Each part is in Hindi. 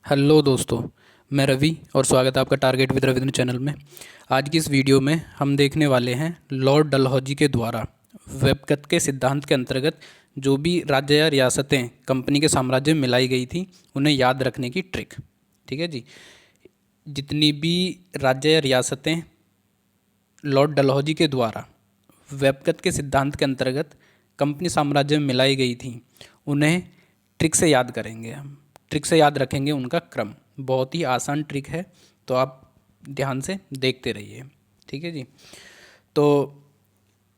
हेलो दोस्तों, मैं रवि और स्वागत है आपका टारगेट विद रविंद्र चैनल में। आज की इस वीडियो में हम देखने वाले हैं लॉर्ड डलहौजी के द्वारा वेबगत के सिद्धांत के अंतर्गत जो भी राज्य या रियासतें कंपनी के साम्राज्य में मिलाई गई थी उन्हें याद रखने की ट्रिक। ठीक है जी। जितनी भी राज्य या रियासतें लॉर्ड डलहौजी के द्वारा वेबगत के सिद्धांत के अंतर्गत कंपनी साम्राज्य में मिलाई गई थी उन्हें ट्रिक से याद करेंगे हम। ट्रिक से याद रखेंगे उनका क्रम। बहुत ही आसान ट्रिक है, तो आप ध्यान से देखते रहिए। ठीक है जी। तो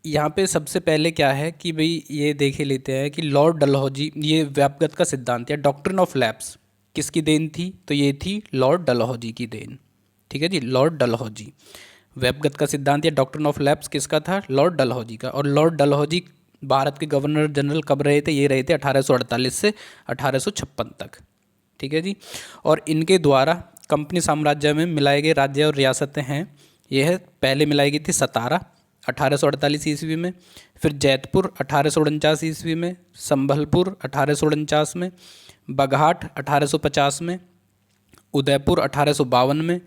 यहाँ पे सबसे पहले क्या है कि भाई ये देख ही लेते हैं कि लॉर्ड डलहौजी, ये व्यापगत का सिद्धांत या डॉक्ट्रिन ऑफ लैप्स किसकी देन थी? तो ये थी लॉर्ड डलहौजी की देन। ठीक है जी, लॉर्ड डलहौजी। वेबगत का सिद्धांत या डॉक्ट्रिन ऑफ लैप्स किसका था? लॉर्ड डलहौजी का। और लॉर्ड डलहौजी भारत के गवर्नर जनरल कब रहे थे? ये रहे थे 1848 से 1856 तक। ठीक है जी। और इनके द्वारा कंपनी साम्राज्य में मिलाए गए राज्य और रियासतें हैं। यह पहले मिलाई गई थी सतारा 1848 ईस्वी में, फिर जैतपुर 1849 ईस्वी में, संभलपुर 1849 में, बगहाट 1850 में, उदयपुर 1852 में,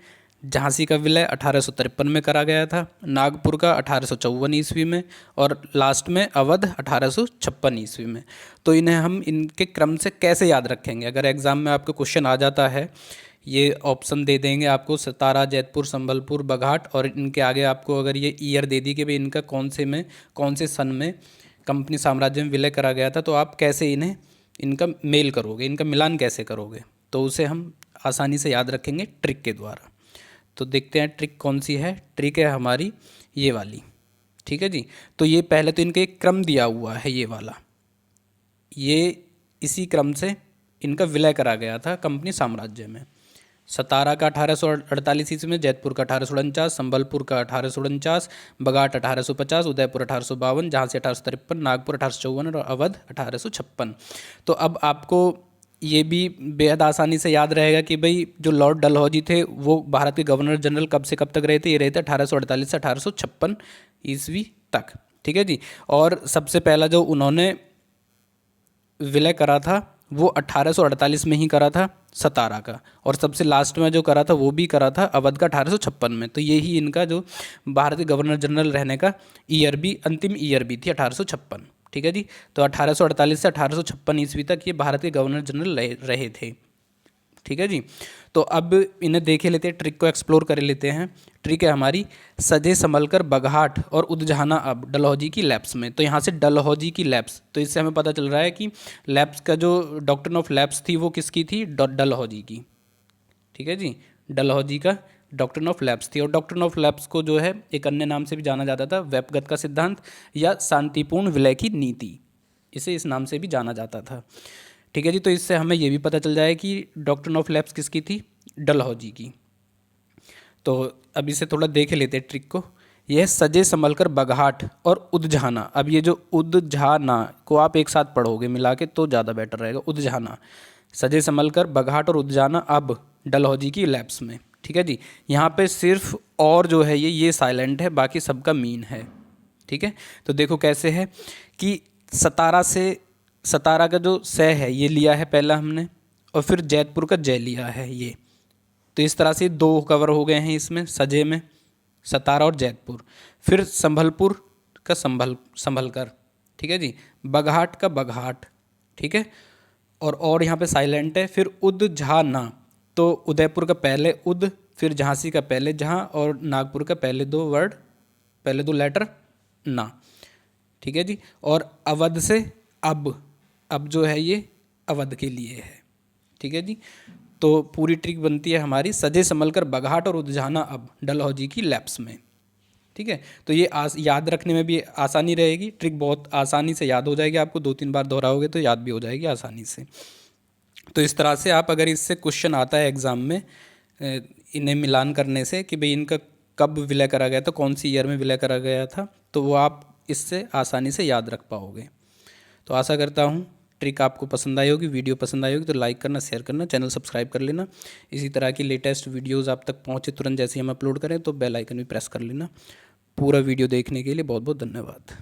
झांसी का विलय 1853 में करा गया था, नागपुर का 1854 ईस्वी में, और लास्ट में अवध 1856 ईस्वी में। तो इन्हें हम इनके क्रम से कैसे याद रखेंगे? अगर एग्ज़ाम में आपको क्वेश्चन आ जाता है, ये ऑप्शन दे देंगे आपको सतारा, जैतपुर, संबलपुर, बघाट, और इनके आगे आपको अगर ये ईयर दे दी कि भाई इनका कौन से सन में कंपनी साम्राज्य में विलय करा गया था, तो आप कैसे इनका मेल करोगे, इनका मिलान कैसे करोगे? तो उसे हम आसानी से याद रखेंगे ट्रिक के द्वारा। तो देखते हैं ट्रिक कौन सी है। ट्रिक है हमारी ये वाली। ठीक है जी। तो ये पहले तो इनका एक क्रम दिया हुआ है, ये वाला। ये इसी क्रम से इनका विलय करा गया था कंपनी साम्राज्य में। सतारा का 1848 ईस्वी में, जैतपुर का 1849, संबलपुर का 1849, बघाट 1850, उदयपुर 1852, झांसी 1853, नागपुर 1854 और अवध 1856। तो अब आपको ये भी बेहद आसानी से याद रहेगा कि भाई जो लॉर्ड डलहौजी थे वो भारत के गवर्नर जनरल कब से कब तक रहे थे? ये रहे थे 1848 से 1856 ईस्वी तक। ठीक है जी। और सबसे पहला जो उन्होंने विलय करा था वो 1848 में ही करा था सतारा का, और सबसे लास्ट में जो करा था वो भी करा था अवध का 1856 में। तो यही इनका जो भारत के गवर्नर जनरल रहने का ईयर भी, अंतिम ईयर भी थी 1856। ठीक है जी। तो 1848 से 1856 ईस्वी तक ये भारत के गवर्नर जनरल रहे थे। ठीक है जी। तो अब इन्हें देखे लेते हैं, ट्रिक को एक्सप्लोर कर लेते हैं। ट्रिक है हमारी सजे संभल कर बघाट और उदजाना अब डलहौजी की लैप्स में। तो यहाँ से डलहौजी की लैप्स, तो इससे हमें पता चल रहा है कि लैप्स का जो डॉक्ट्रिन ऑफ लैप्स थी वो किसकी थी? डलहौजी की। ठीक है जी। डलहौजी का डॉक्ट्रिन ऑफ लैप्स थी। और डॉक्ट्रिन ऑफ लैप्स को जो है एक अन्य नाम से भी जाना जाता था, वेबगत का सिद्धांत या शांतिपूर्ण विलय की नीति, इसे इस नाम से भी जाना जाता था। ठीक है जी। तो इससे हमें ये भी पता चल जाए कि डॉक्ट्रिन ऑफ लैप्स किसकी थी? डलहौजी की। तो अब इसे थोड़ा देख लेते हैं ट्रिक को। यह सजे संभल कर बघाट और उदझाना। अब ये जो उदझाना को आप एक साथ पढ़ोगे मिला के तो ज़्यादा बेटर रहेगा। उदझाना, सजे संभल कर बघाट और उदझाना अब डलहौजी की लैप्स में। ठीक है जी। यहाँ पे सिर्फ और जो है ये साइलेंट है, बाकी सबका मीन है। ठीक है। तो देखो कैसे है कि सतारा का जो स है ये लिया है पहला हमने, और फिर जैतपुर का जय लिया है ये। तो इस तरह से दो कवर हो गए हैं इसमें, सजे में, सतारा और जैतपुर। फिर संभलपुर का संभल कर। ठीक है जी। बघाट का बघाट। ठीक है। और यहाँ पे साइलेंट है। फिर उदझाना, तो उदयपुर का पहले उद, फिर झांसी का पहले जहाँ, और नागपुर का पहले दो लेटर ना। ठीक है जी। और अवध से अब जो है ये अवध के लिए है। ठीक है जी। तो पूरी ट्रिक बनती है हमारी सजे संभल कर बघाट और उदझाना अब डलहौजी की लैप्स में। ठीक है। तो ये याद रखने में भी आसानी रहेगी। ट्रिक बहुत आसानी से याद हो जाएगी आपको, 2-3 बार दोहराओगे तो याद भी हो जाएगी आसानी से। तो इस तरह से आप, अगर इससे क्वेश्चन आता है एग्ज़ाम में इन्हें मिलान करने से कि भाई इनका कब विलय करा गया था, कौन सी ईयर में विलय करा गया था, तो वो आप इससे आसानी से याद रख पाओगे। तो आशा करता हूँ ट्रिक आपको पसंद आई होगी। वीडियो पसंद आई होगी तो लाइक करना, शेयर करना, चैनल सब्सक्राइब कर लेना। इसी तरह की लेटेस्ट वीडियोस आप तक पहुँचे तुरंत जैसे ही हम अपलोड करें, तो बेल आइकन भी प्रेस कर लेना। पूरा वीडियो देखने के लिए बहुत बहुत धन्यवाद।